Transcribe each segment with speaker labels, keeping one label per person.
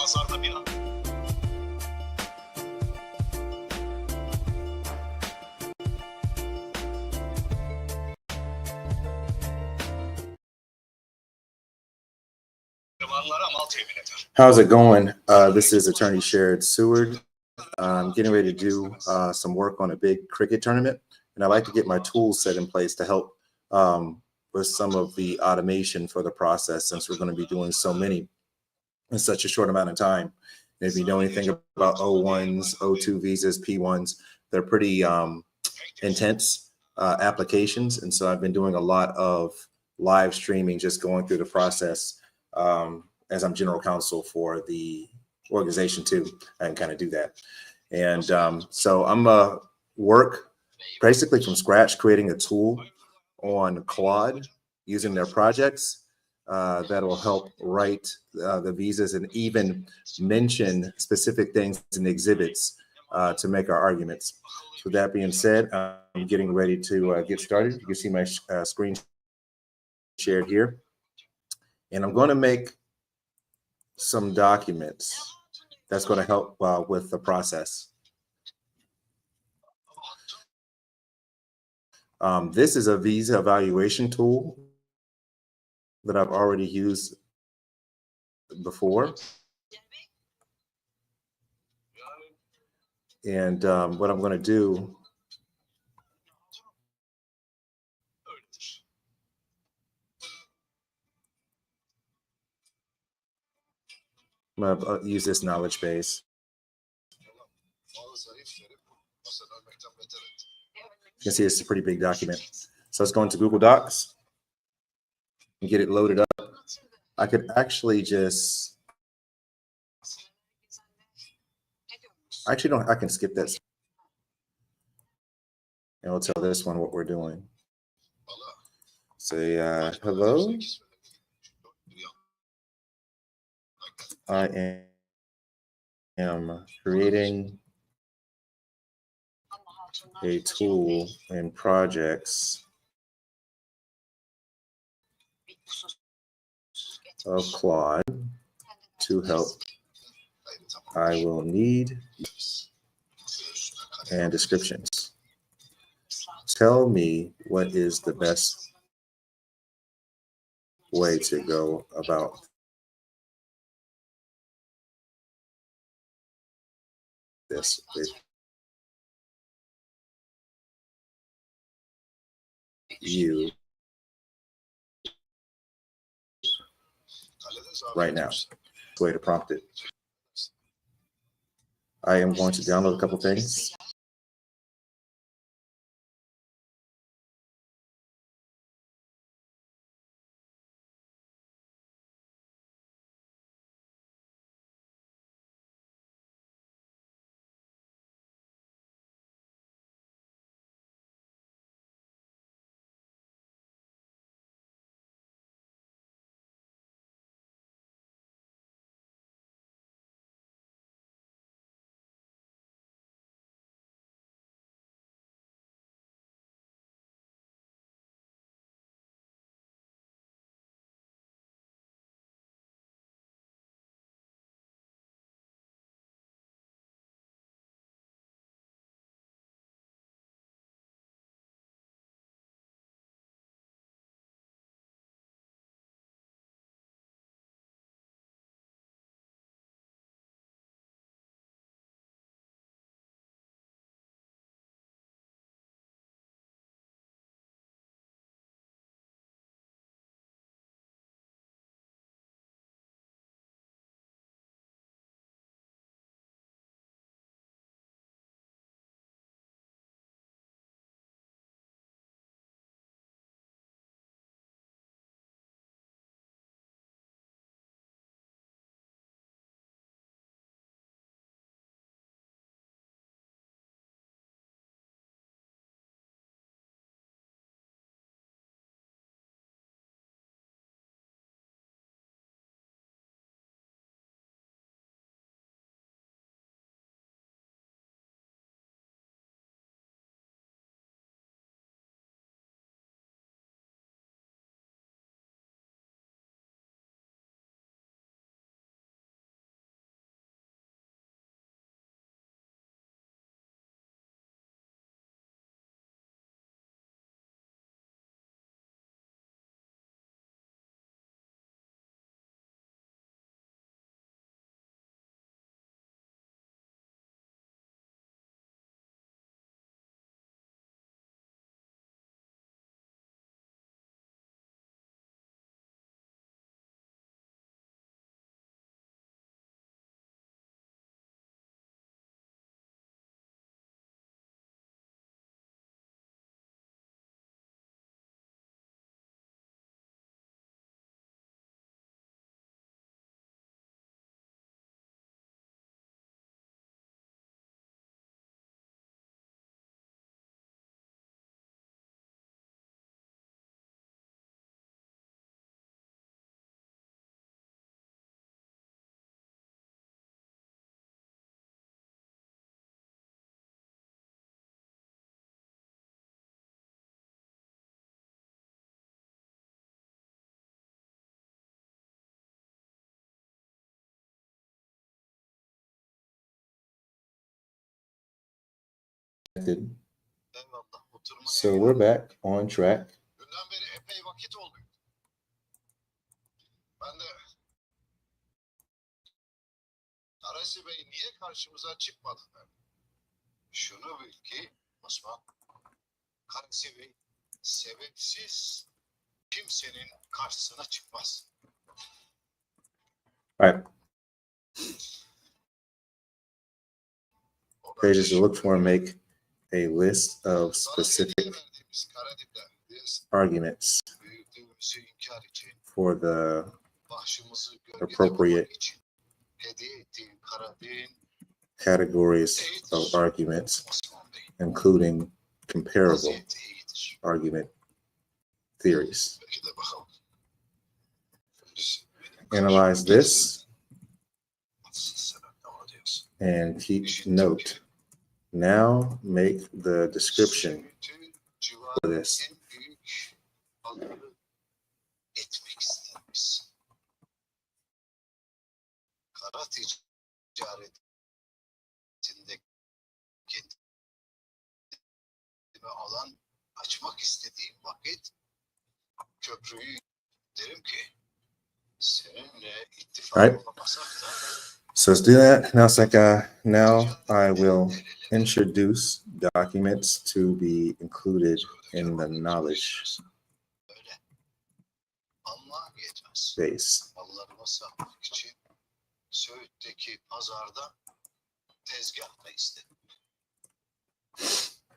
Speaker 1: How's it going? This is Attorney Sherrod Seward. I'm getting ready to do some work on a big cricket tournament, and I'd like to get my tools set in place to help with some of the automation for the process, since we're going to be doing so many in such a short amount of time. And if you know anything about O1s, O2 visas, P1s, they're pretty intense applications. And so I've been doing a lot of live streaming, just going through the process as I'm general counsel for the organization too. I can kind of do that. And so I'm work basically from scratch, creating a tool on Claude using their projects that will help write the visas and even mention specific things in exhibits to make our arguments. So with that being said, I'm getting ready to get started. You can see my screen shared here. And I'm going to make some documents that's going to help with the process. This is a visa evaluation tool that I've already used before. And what I'm going to do I'm going to use this knowledge base. You can see it's a pretty big document. So let's go into Google Docs and get it loaded up. I could actually just, I can skip that. And we'll tell this one what we're doing. Say, hello. I am creating a tool in projects of Claude to help. I will need and descriptions. Tell me what is the best way to go about this with you right now. Way to prompt it. I am going to download a couple things. disconnected. So we're back on track.
Speaker 2: Karasi Bey niye karşımıza çıkmadı? Şunu bil ki Osman, Karasi Bey sebepsiz kimsenin karşısına çıkmaz.
Speaker 1: Right. Pages to look for and make a list of specific arguments for the appropriate categories of arguments, including comparable argument theories. Analyze this and keep note. Now make the description for this.
Speaker 2: Kara ticaretinde kendime alan açmak istediğim vakit köprüyü derim ki seninle ittifak olamasak da.
Speaker 1: So let's do that. Now I will introduce documents to be included in the knowledge base.
Speaker 2: Mallarıma satmak için Söğüt'teki pazarda tezgahta istedim.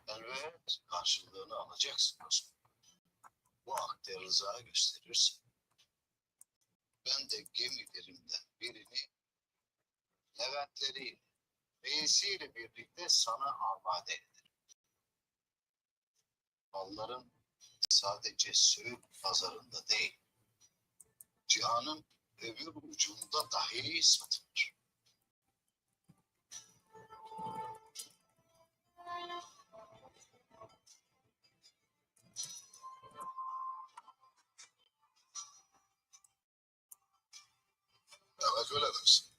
Speaker 2: Elbet karşılığını alacaksın dostum. Bu akde rıza gösterirsin. Ben de gemilerimden birini Leventleri reisiyle birlikte sana amade ederim. Malların sadece Söğüt pazarında değil, cihanın öbür ucunda dahi satılır. Evet öyle dersin.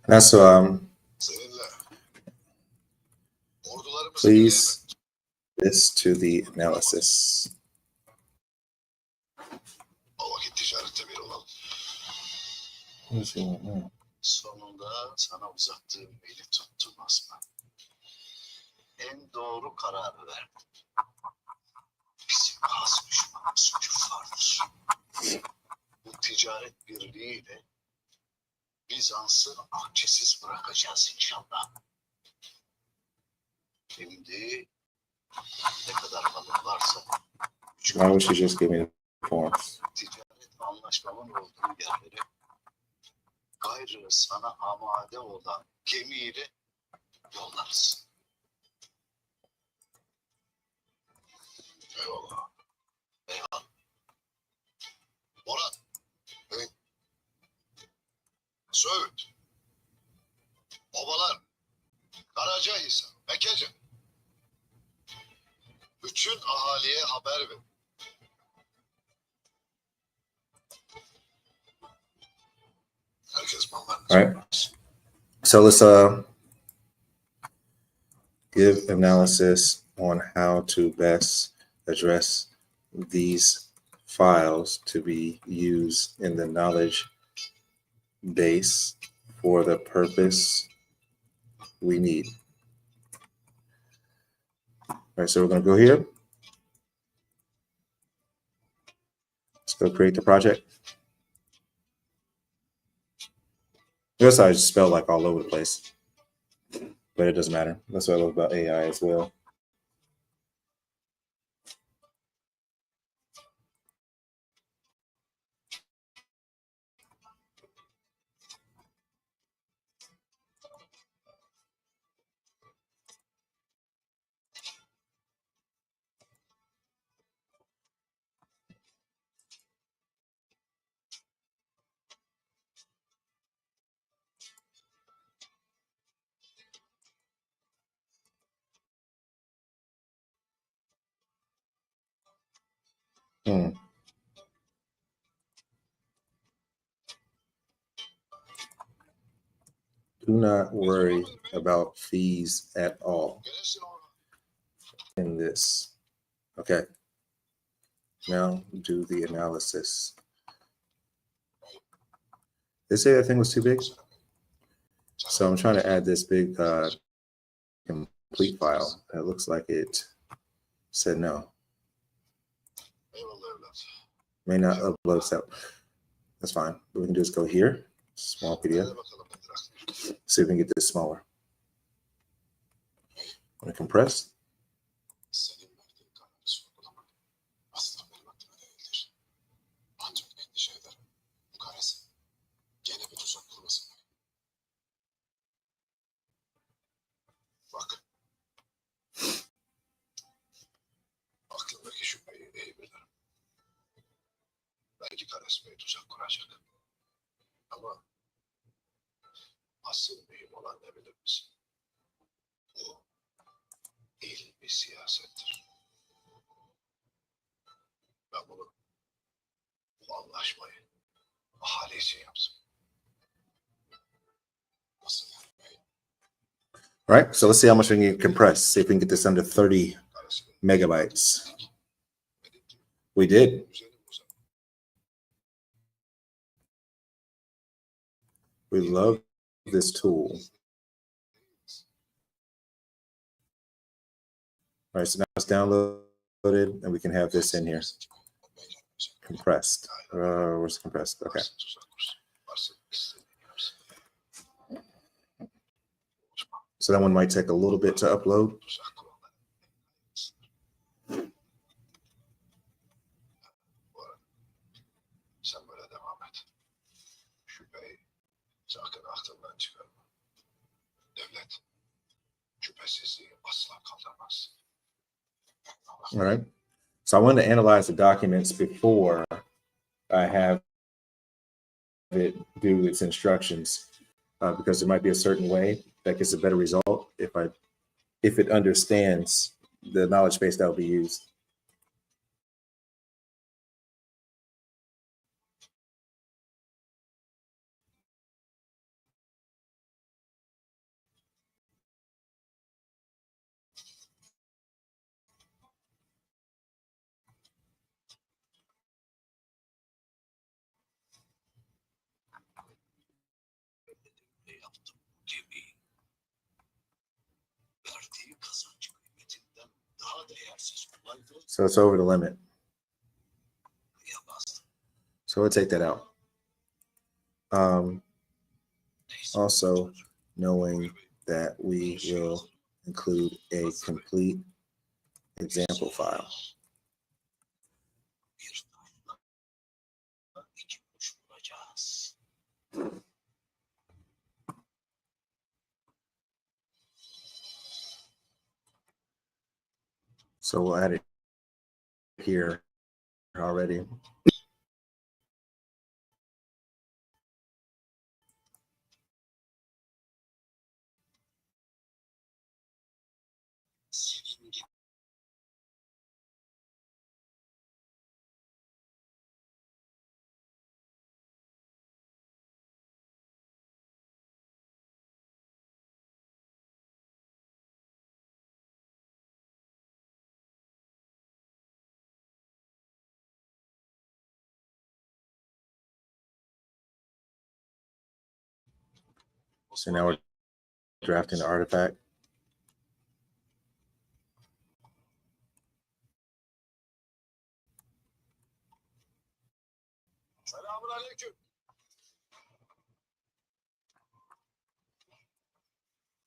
Speaker 1: That's please this to the analysis.
Speaker 2: O vakit ticarette bir olalım. Sonunda sana uzattığım eli tuttum Aslan. En doğru kararı verdim. Bizim has düşmanımız küffardır. Bu ticaret birliğiyle Bizans'ı akçesiz bırakacağız inşallah. Şimdi ne kadar balık varsa
Speaker 1: I wish you just give me the forms.
Speaker 2: Ticaret anlaşmamın olduğu yerlere gayrı sana amade olan gemiyle yollarız. Eyvallah. Eyvallah. Murat. Hey. Söğüt. Obalar. Karacahisar. Mekece. Bütün ahaliye haber ver. Herkes mallarını.
Speaker 1: Right. So let's give analysis on how to best address these files to be used in the knowledge base for the purpose we need. All right, so we're going to go here. Let's go create the project. Notice I just spelled like all over the place, but it doesn't matter. That's what I love about AI as well. Do not worry about fees at all. in this. Okay. Now do the analysis. They say that thing was too big. So I'm trying to add this big complete file. It looks like it said no. May not upload, so that's fine. What we can do is go here, small PDF. See if we can get this smaller. I'm gonna compress.
Speaker 2: Belki Karas Bey tuzak kuracak. Ama asıl mühim olan ne bilir misin? Bu il bir siyasettir. Ben bunu, bu anlaşmayı ahali için yapsın. Nasıl yani?
Speaker 1: Right, so let's see how much we can compress. See if we can get this under 30 megabytes. We did. We love this tool. All right, so now it's downloaded and we can have this in here. Compressed. Where's compressed? Okay. So that one might take a little bit to upload.
Speaker 2: Sen böyle devam et. Şüpheyi sakın aklından çıkarma. Devlet şüphesizliği asla kaldırmaz.
Speaker 1: All right. So I wanted to analyze the documents before I have it do its instructions, because there might be a certain way that gets a better result if it understands the knowledge base that will be used.
Speaker 2: Ne yaptım gemiyi? Verdiği kazanç kıymetinden daha değersiz olaydı.
Speaker 1: So it's over the limit.
Speaker 2: Yapmazdım.
Speaker 1: So we'll take that out. Also, knowing that we will include a complete example file.
Speaker 2: Bir taşla iki kuş vuracağız.
Speaker 1: So we'll add it here already.
Speaker 2: Senin gibi
Speaker 1: So now we're drafting the artifact.
Speaker 2: Selamünaleyküm.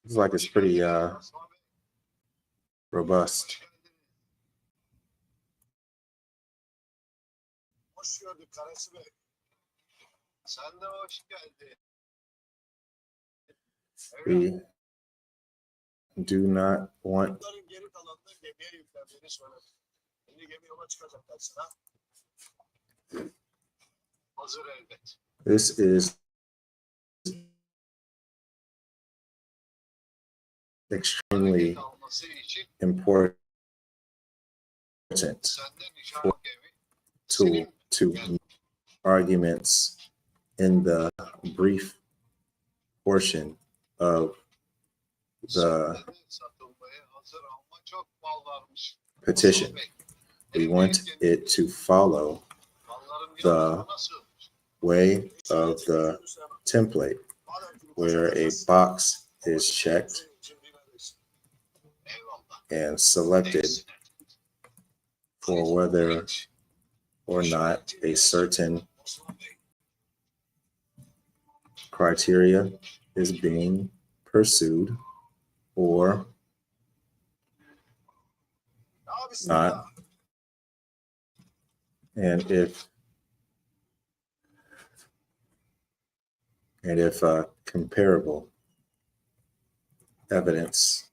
Speaker 1: Looks like it's pretty robust.
Speaker 2: Hoş gördük Karası Bey. Sen de hoş geldin.
Speaker 1: We do not want
Speaker 2: Bunların geri kalanını gemiye yüklendiğini söyledim. Şimdi gemi yola çıkacak dersin ha. Hazır elbet.
Speaker 1: this is extremely
Speaker 2: Alması için
Speaker 1: important
Speaker 2: senden nişan gemi.
Speaker 1: tool to arguments in the brief portion of the
Speaker 2: Satılmaya hazır ama çok
Speaker 1: petition. We want it to follow the way of the template where a box is checked and selected for whether or not a certain criteria is being pursued or not, and if comparable evidence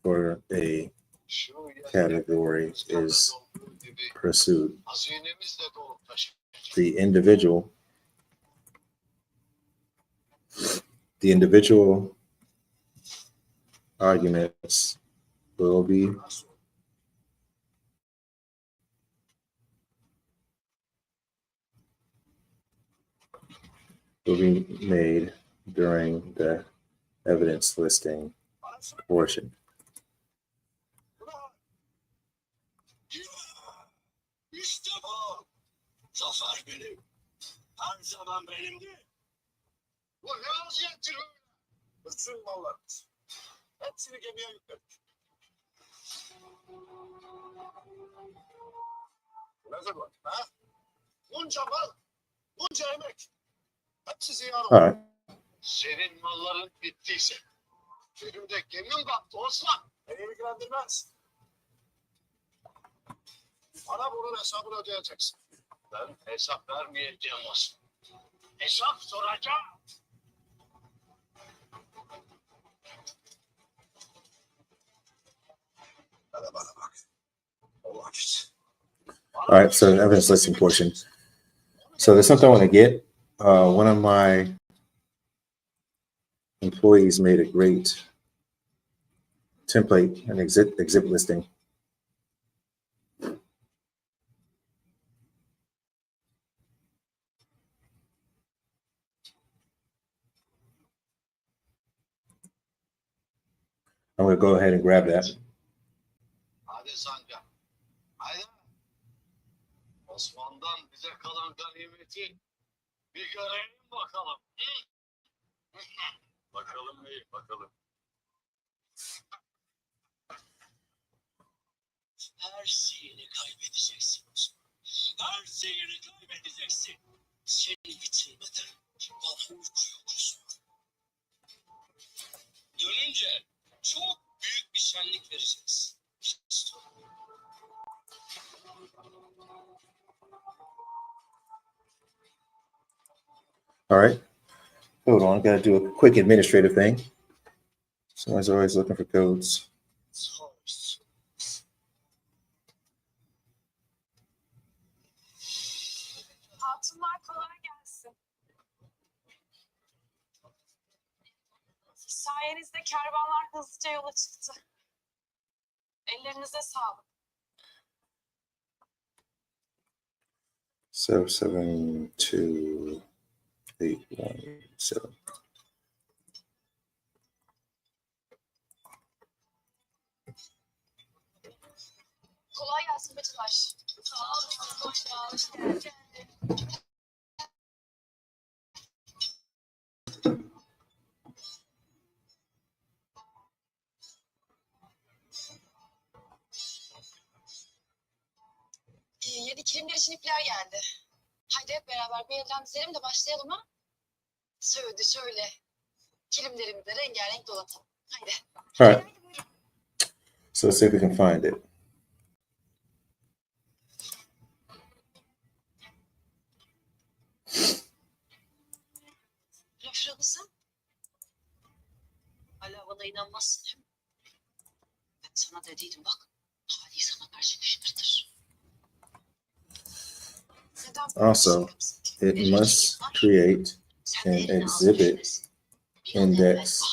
Speaker 1: for a category is pursued. The individual arguments will be made during the evidence listing portion.
Speaker 3: İşte bu. Zafer benim. Her zaman benimdi. Bu ne vaziyettir öyle? Bütün mallarımız. Hepsini gemiye yükledik. Ne zaman? Ha? Bunca mal, bunca emek. Hepsi ziyan oldu.
Speaker 1: All right.
Speaker 3: Senin malların bittiyse. Benim de gemim battı Osman. Beni ilgilendirmez. Bana bunun hesabını ödeyeceksin. Ben hesap vermeyeceğim Osman. Hesap soracağım. Hadi bana bak. O vakit.
Speaker 1: All right, so the evidence listing portion. So there's something I want to get. One of my employees made a great template, an exhibit listing. I'm going to go ahead and grab that.
Speaker 3: Hadi Sancar. Haydi. Osman'dan bize kalan ganimeti bir görelim bakalım. Bakalım neyi bakalım. Her şeyini kaybedeceksin Osman. Her şeyini kaybedeceksin. Seni bitirmeden bana uyku yok Osman. Dönünce çok büyük bir şenlik vereceğiz.
Speaker 1: All right. Hold on. I got to do a quick administrative thing. Someone's always looking for codes.
Speaker 4: Hatunlar kolay gelsin. Sayenizde kervanlar hızlıca yola çıktı. Ellerinize sağlık.
Speaker 1: 772817.
Speaker 4: Kolay gelsin bacılar. Sağ olun. Hoş geldin. Yeni kilimler için ipler geldi. Haydi hep beraber bir elden dizelim de başlayalım ha. Şöyle. Kilimlerimizi de rengarenk dolatalım. Haydi.
Speaker 1: All right. So let's see if we can find it.
Speaker 4: Rafrabızım. Hala bana inanmazsın değil mi? Ben sana dediydim bak. Hali sana karşı kışkırtır.
Speaker 1: Also, it must create an exhibit index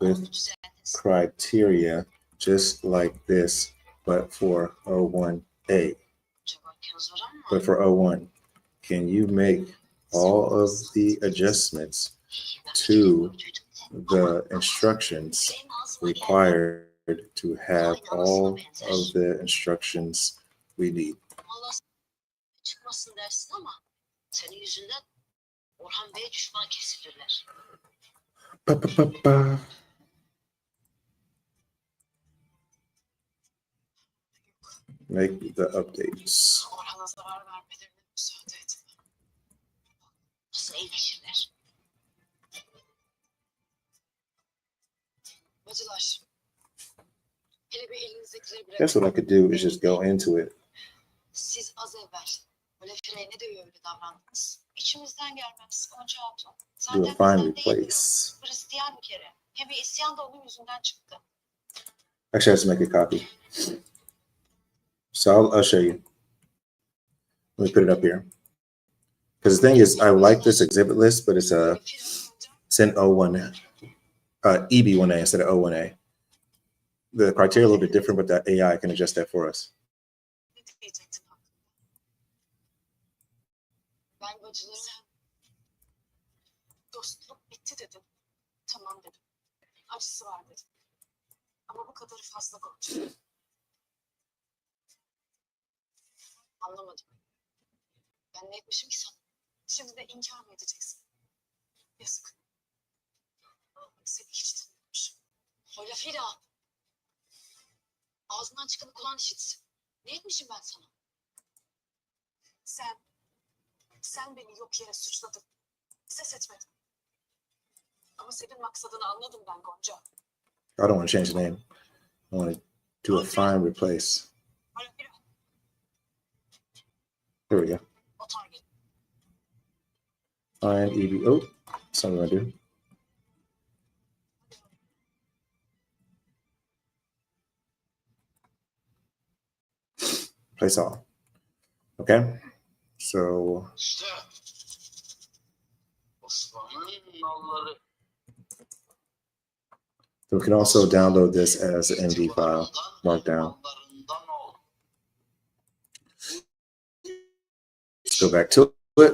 Speaker 1: with criteria just like this, but for O1A. But for O1, can you make all of the adjustments to the instructions required to have all of the instructions we need.
Speaker 3: Allah çıkmasın dersin ama senin yüzünden Orhan Bey'e düşman kesilirler.
Speaker 1: Ba, ba, ba, ba. Make the updates.
Speaker 4: Orhan'a zarar vermelerine müsaade edin.
Speaker 3: Nasıl iyileşirler?
Speaker 4: Bacılar. Hele bir elinizdekileri bırakın.
Speaker 1: That's what I could do is just go into it.
Speaker 4: Siz az evvel böyle frene de öyle davrandınız. İçimizden gelmez Gonca Hatun.
Speaker 1: Do a
Speaker 4: Zaten
Speaker 1: find
Speaker 4: bizden değil
Speaker 1: replace.
Speaker 4: diyor. Hristiyan bir kere. Hem bir isyan da onun yüzünden çıktı.
Speaker 1: Actually, I have to make a copy. So I'll show you. Let me put it up here. Because the thing is, I like this exhibit list, but it's in O1, EB1A instead of O1A. The criteria a little bit different, but that AI can adjust that for us.
Speaker 4: Ne diyecektin hakkında? Ben bacılara dostluk bitti dedim. Tamam dedim. Acısı var dedim. Ama bu kadarı fazla Gonca. Anlamadım. Ben ne etmişim ki sana? Şimdi de inkar mı edeceksin? Yazık. Seni hiç tanımamışım. Hola Fira. Ağzından çıkanı kulağın işitsin. Ne etmişim ben sana? Sen beni yok yere suçladın. Ses etmedin. Ama senin maksadını anladım ben Gonca.
Speaker 1: I don't want to change the name. I want to do a find replace.
Speaker 4: Hola Fira.
Speaker 1: Here we go.
Speaker 4: Otar gel.
Speaker 1: Find EB. Oh, something I do. Place all. Okay. So
Speaker 3: İşte Osman'ın nalları.
Speaker 1: we can also download this as an MD file, markdown.
Speaker 3: Mallarından ol.
Speaker 1: Let's go back to it.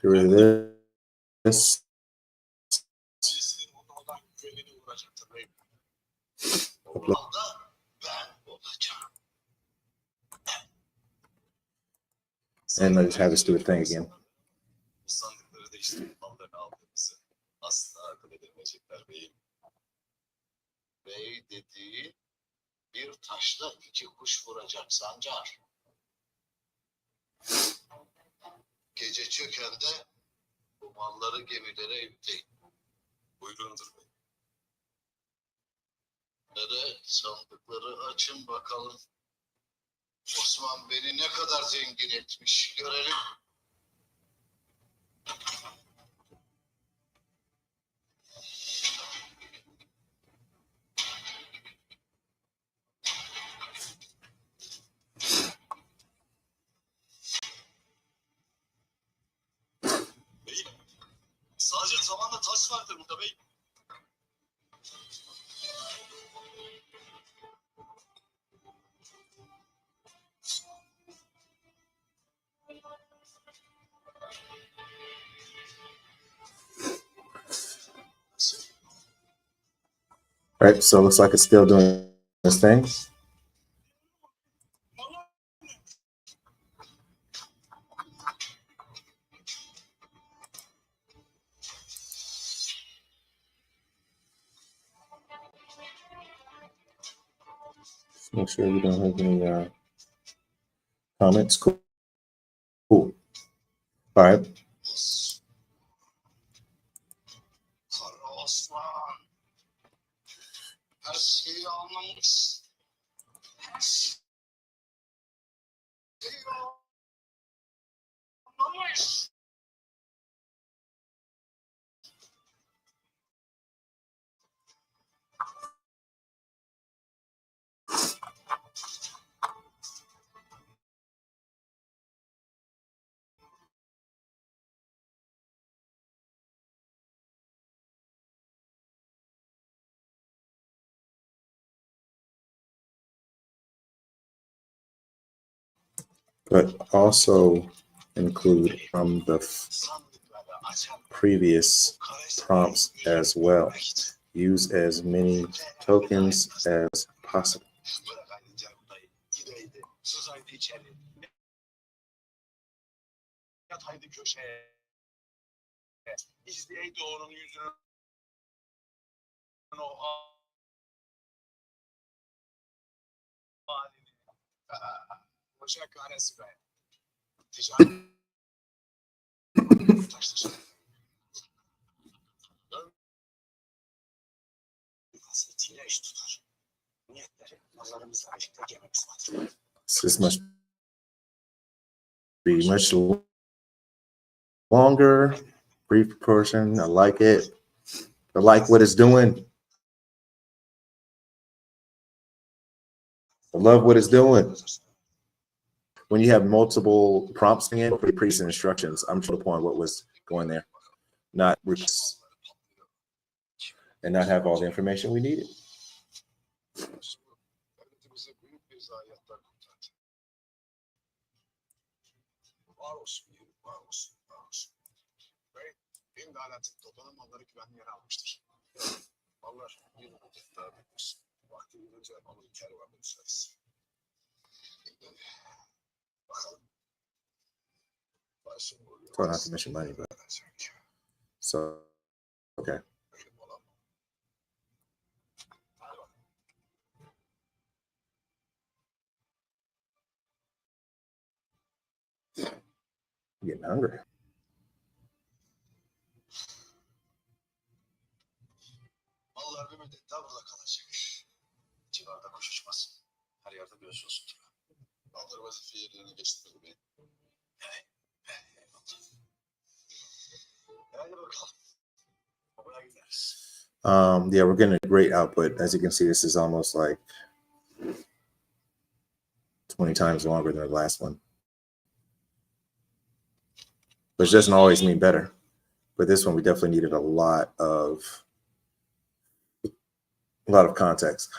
Speaker 1: Get rid of this.
Speaker 3: Orada ben olacağım.
Speaker 1: And let's have this do a thing again.
Speaker 2: Bu sandıkları değiştirip mallarını aldığımızı asla akıl edemeyecekler beyim.
Speaker 3: Bey dediği bir taşla iki kuş vuracak Sancar. Gece çökende bu malları gemilere yükleyin.
Speaker 2: Buyurundur bey.
Speaker 3: Nere sandıkları açın bakalım. Osman beni ne kadar zengin etmiş görelim.
Speaker 2: Beyim. Sadece tavanda taş vardır burada beyim.
Speaker 1: All right, so it looks like it's still doing this thing. Just make sure we don't have any comments. Cool. Cool. All right.
Speaker 3: Kara Osman. Her şeyi anlamış. Her şeyi anlamış.
Speaker 1: But also include from the
Speaker 3: Sandıkları açan
Speaker 1: previous prompts as well. Use as many tokens as possible.
Speaker 3: Bırak haydi canım dayı. Gideydi. Sız haydi içeri. Yat haydi köşeye. İzleyeydi onun yüzünü. O halini. Boşa kahretsin be. Ticaret. Taşlaşın. Nasıl itiyle iş tutar. Niyetleri. Nazarımızla açıkta gemimiz var.
Speaker 1: This must be much longer, brief portion. I like it. I like what it's doing. I love what it's doing. When you have multiple prompts in, pretty precise instructions, I'm to the point what was going there, not replace and not have all the information we needed.
Speaker 3: Devletimize büyük bir zayiatlar kurtardı. Var olsun yerim, var olsun, var olsun. Ve benim de hala toplanan malları güvenli yere almıştır. Mallar bir müddet daha beklesin. Vakti gelince alır kervanı düşeriz. Bakalım.
Speaker 1: Try not to mention money, but so okay. I'm getting hungry.
Speaker 3: Mallar bir müddet daha burada kalacak. Civarda kuş uçmaz. Her yerde göz olsun. Mallar vazife yerlerine geçti bey. Hadi bakalım. Oraya gideriz.
Speaker 1: Yeah, we're getting a great output. As you can see, this is almost like 20 times longer than the last one. Which doesn't always mean better. But this one, we definitely needed a lot of context.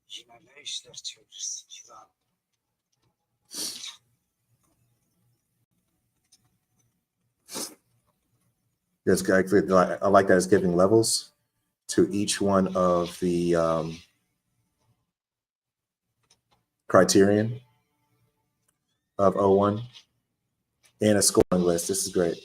Speaker 3: Yine ne işler çevirirsin Kiran?
Speaker 1: I like that it's giving levels to each one of the criterion of O1 and a scoring list. This is great.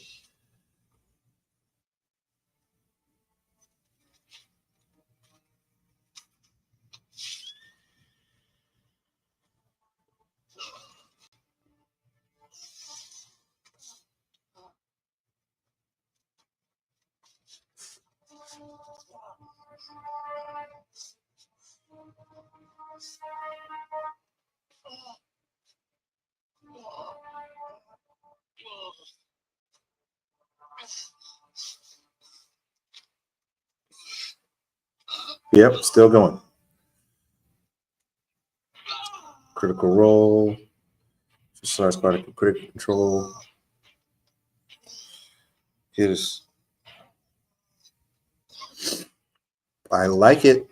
Speaker 1: Yep, still going. Critical role. Starts by critical control. Here's. I like it.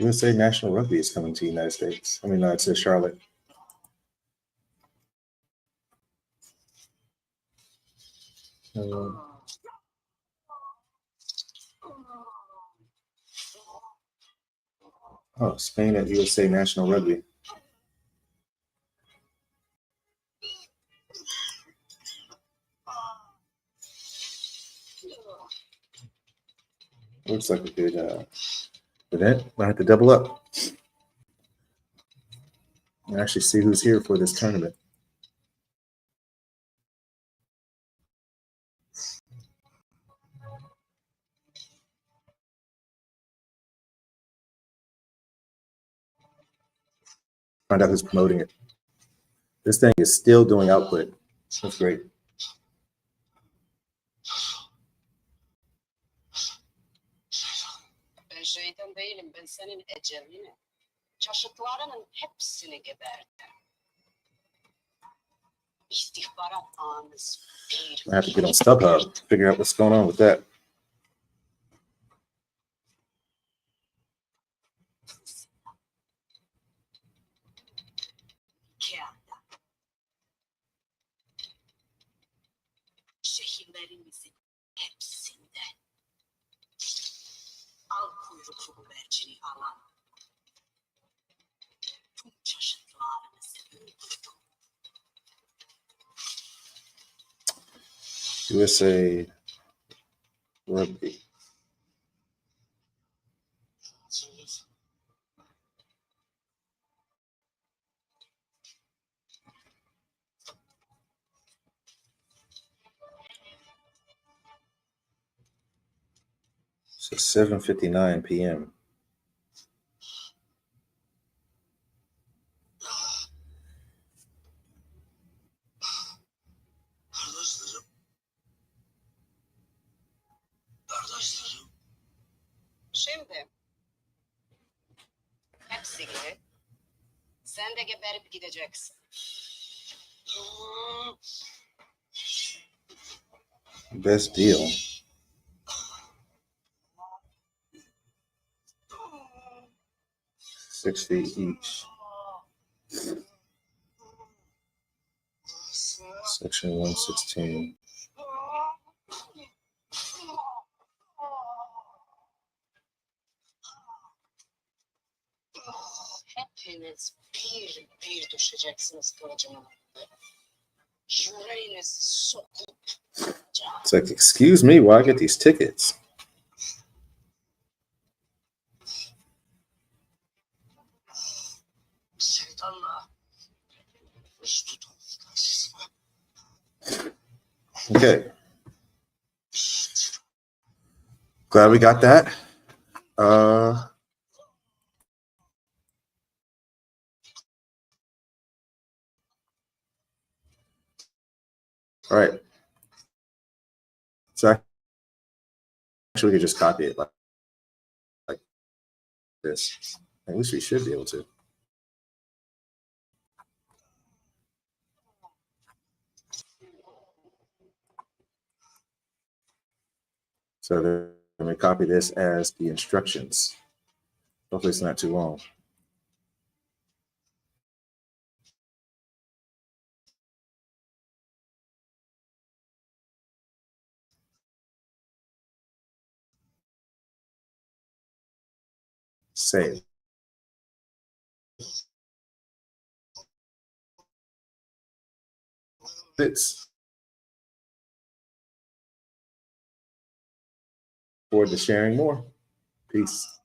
Speaker 1: USA National Rugby is coming to the United States. I mean, to Charlotte. Oh, Spain at USA National Rugby. Looks like a good event. I have to double up and actually see who's here for this tournament. Find out who's promoting it. This thing is still doing output. That's great.
Speaker 5: değilim, ben senin ecelini. Çeşitlerinin hepsini geberdim. İstihbarat ağınız bir.
Speaker 1: I have to get on StubHub to figure out what's going on with that.
Speaker 5: Kağıda. Şehirlerimizin hepsinde. Al kuyruklu güvercini alan. Tüm çeşitlerinizi öldürdüm.
Speaker 1: USA Rugby. So 7:59 p.m.
Speaker 2: Kardeşlerim. Kardeşlerim.
Speaker 5: Şimdi hepsi gibi sen de geberip gideceksin.
Speaker 1: Best deal. $6 each. Section 116.
Speaker 5: Hepiniz bir bir düşeceksiniz kılıcımın önünde. Yüreğinizi sokup
Speaker 1: It's like, excuse me, why I get these tickets?
Speaker 2: Şeytanla. Üst tutun.
Speaker 1: Okay. Glad we got that. All right. So actually, we could just copy it like this. At least we should be able to. So then we copy this as the instructions. Hopefully it's not too long. Save. Fits. Forward to sharing more. Peace.